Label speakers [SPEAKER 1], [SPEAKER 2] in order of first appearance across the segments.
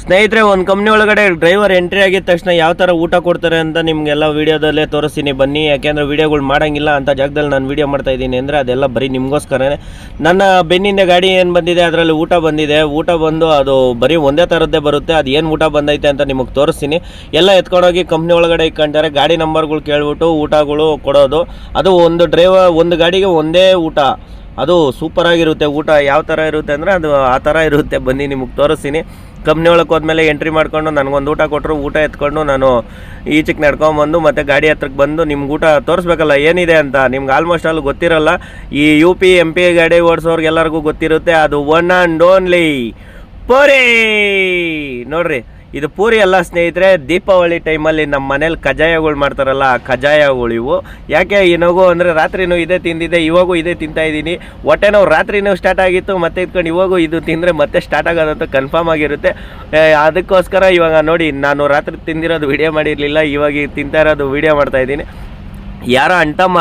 [SPEAKER 1] ಸ್ನೇಹಿತರೆ, ಒಂದು ಕಂಪ್ನಿ ಒಳಗಡೆ ಡ್ರೈವರ್ ಎಂಟ್ರಿ ಆಗಿದ ತಕ್ಷಣ ಯಾವ ಥರ ಊಟ ಕೊಡ್ತಾರೆ ಅಂತ ನಿಮಗೆಲ್ಲ ವೀಡಿಯೋದಲ್ಲೇ ತೋರಿಸ್ತೀನಿ ಬನ್ನಿ. ಯಾಕೆಂದರೆ ವೀಡಿಯೋಗಳು ಮಾಡೋಂಗಿಲ್ಲ ಅಂತ ಜಾಗದಲ್ಲಿ ನಾನು ವೀಡಿಯೋ ಮಾಡ್ತಾ ಇದ್ದೀನಿ ಅಂದರೆ ಅದೆಲ್ಲ ಬರೀ ನಿಮಗೋಸ್ಕರನೇ. ನನ್ನ ಬೆನ್ನಿಂದ ಗಾಡಿ ಏನು ಬಂದಿದೆ ಅದರಲ್ಲಿ ಊಟ ಬಂದಿದೆ. ಊಟ ಬಂದು ಅದು ಬರೀ ಒಂದೇ ಥರದ್ದೇ ಬರುತ್ತೆ. ಅದು ಏನು ಊಟ ಬಂದೈತೆ ಅಂತ ನಿಮಗೆ ತೋರಿಸ್ತೀನಿ. ಎಲ್ಲ ಎತ್ಕೊಂಡೋಗಿ ಕಂಪ್ನಿ ಒಳಗಡೆ ಇಟ್ಕೊಂತಾರೆ. ಗಾಡಿ ನಂಬರ್ಗಳು ಕೇಳ್ಬಿಟ್ಟು ಊಟಗಳು ಕೊಡೋದು. ಅದು ಒಂದು ಗಾಡಿಗೆ ಒಂದೇ ಊಟ. ಅದು ಸೂಪರಾಗಿರುತ್ತೆ. ಊಟ ಯಾವ ಥರ ಇರುತ್ತೆ ಅಂದರೆ ಅದು ಆ ಥರ ಇರುತ್ತೆ. ಬನ್ನಿ ನಿಮಗೆ ತೋರಿಸ್ತೀನಿ. ಕಂಪ್ನಿ ಒಳಗೆ ಹೋದ್ಮೇಲೆ ಎಂಟ್ರಿ ಮಾಡ್ಕೊಂಡು ನನಗೊಂದು ಊಟ ಕೊಟ್ಟರು. ಊಟ ಎತ್ಕೊಂಡು ನಾನು ಈಚೆಗೆ ನಡ್ಕೊಂಬಂದು ಮತ್ತೆ ಗಾಡಿ ಹತ್ರಕ್ಕೆ ಬಂದು ನಿಮ್ಗೆ ಊಟ ತೋರಿಸ್ಬೇಕಲ್ಲ ಏನಿದೆ ಅಂತ. ನಿಮ್ಗೆ ಆಲ್ಮೋಸ್ಟ್ ಅಲ್ಲಿ ಗೊತ್ತಿರಲ್ಲ. ಈ UP MP ಗಾಡಿ ಓಡಿಸೋರ್ಗೆಲ್ಲರಿಗೂ ಗೊತ್ತಿರುತ್ತೆ. ಅದು ಒನ್ ಆ್ಯಂಡ್ ಓನ್ಲಿ ಪೂರಿ. ನೋಡ್ರಿ, ಇದು ಪೂರಿ ಅಲ್ಲ ಸ್ನೇಹಿತರೆ. ದೀಪಾವಳಿ ಟೈಮಲ್ಲಿ ನಮ್ಮ ಮನೇಲಿ ಕಜ್ಜಾಯಗಳು ಮಾಡ್ತಾರಲ್ಲ, ಆ ಕಜ್ಜಾಯಗಳು ಇವು. ಯಾಕೆ ಏನೋಗು ಅಂದರೆ ರಾತ್ರಿನೂ ಇದೇ ತಿಂದಿದ್ದೆ, ಇವಾಗೂ ಇದೇ ತಿಂತಾಯಿದ್ದೀನಿ. ಹೊಟ್ಟೆ ನೋವು ರಾತ್ರಿನೂ ಸ್ಟಾರ್ಟ್ ಆಗಿತ್ತು, ಮತ್ತೆ ಇದ್ಕೊಂಡು ಇವಾಗೂ ಇದು ತಿಂದರೆ ಮತ್ತೆ ಸ್ಟಾರ್ಟ್ ಆಗೋದಂತ ಕನ್ಫರ್ಮ್ ಆಗಿರುತ್ತೆ. ಅದಕ್ಕೋಸ್ಕರ ಇವಾಗ ನೋಡಿ, ನಾನು ರಾತ್ರಿ ತಿಂದಿರೋದು ವಿಡಿಯೋ ಮಾಡಿರಲಿಲ್ಲ, ಇವಾಗ ತಿಂತಾ ಇರೋದು ವಿಡಿಯೋ ಮಾಡ್ತಾಯಿದ್ದೀನಿ. ಯಾರೋ ಅಂಟಮ್ಮ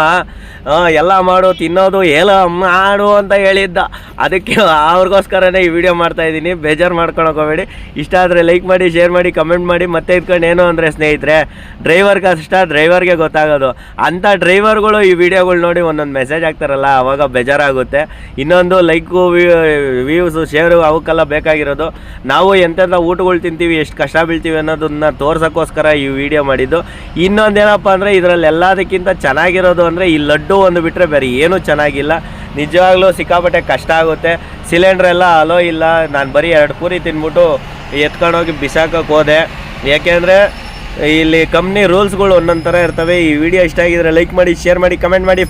[SPEAKER 1] ಎಲ್ಲ ಮಾಡು, ತಿನ್ನೋದು ಎಲ್ಲ ಮಾಡು ಅಂತ ಹೇಳಿದ್ದ. ಅದಕ್ಕೆ ಅವ್ರಿಗೋಸ್ಕರನೇ ಈ ವಿಡಿಯೋ ಮಾಡ್ತಾಯಿದ್ದೀನಿ. ಬೇಜಾರು ಮಾಡ್ಕೊಳಕ್ಕೆ ಹೋಗಬೇಡಿ. ಇಷ್ಟ ಆದರೆ ಲೈಕ್ ಮಾಡಿ, ಶೇರ್ ಮಾಡಿ, ಕಮೆಂಟ್ ಮಾಡಿ. ಮತ್ತೆ ಇದ್ಕೊಂಡು ಏನು ಅಂದರೆ ಸ್ನೇಹಿತರೆ, ಡ್ರೈವರ್ ಕಷ್ಟ ಡ್ರೈವರ್ಗೆ ಗೊತ್ತಾಗೋದು. ಅಂಥ ಡ್ರೈವರ್ಗಳು ಈ ವಿಡಿಯೋಗಳು ನೋಡಿ ಒಂದೊಂದು ಮೆಸೇಜ್ ಹಾಕ್ತಾರಲ್ಲ, ಆವಾಗ ಬೇಜಾರಾಗುತ್ತೆ. ಇನ್ನೊಂದು ಲೈಕು, ವ್ಯೂಸು, ಶೇರು ಅವಕ್ಕೆಲ್ಲ ಬೇಕಾಗಿರೋದು. ನಾವು ಎಂತೆಂಥ ಊಟಗಳು ತಿಂತೀವಿ, ಎಷ್ಟು ಕಷ್ಟ ಬೀಳ್ತೀವಿ ಅನ್ನೋದನ್ನ ತೋರ್ಸೋಕ್ಕೋಸ್ಕರ ಈ ವಿಡಿಯೋ ಮಾಡಿದ್ದು. ಇನ್ನೊಂದೇನಪ್ಪ ಅಂದರೆ ಇದರಲ್ಲಿ ಎಲ್ಲದಕ್ಕಿಂತ ಚೆನ್ನಾಗಿರೋದು ಅಂದರೆ ಈ ಲಡ್ಡು ಒಂದು ಬಿಟ್ಟರೆ ಬೇರೆ ಏನೂ ಚೆನ್ನಾಗಿಲ್ಲ. ನಿಜವಾಗ್ಲೂ ಸಿಕ್ಕಾಪಟ್ಟೆ ಕಷ್ಟ ಆಗುತ್ತೆ. ಸಿಲಿಂಡ್ರೆಲ್ಲ ಅಲೋ ಇಲ್ಲ. ನಾನು ಬರೀ 2 ಪೂರಿ ತಿಂದ್ಬಿಟ್ಟು ಎತ್ಕೊಂಡೋಗಿ ಬಿಸಾಕೋಕೆ ಹೋದೆ. ಯಾಕೆಂದರೆ ಇಲ್ಲಿ ಕಂಪ್ನಿ ರೂಲ್ಸ್ಗಳು ಒಂದೊಂದು ಥರ ಇರ್ತವೆ. ಈ ವಿಡಿಯೋ ಇಷ್ಟ ಆಗಿದ್ರೆ ಲೈಕ್ ಮಾಡಿ, ಶೇರ್ ಮಾಡಿ, ಕಮೆಂಟ್ ಮಾಡಿ.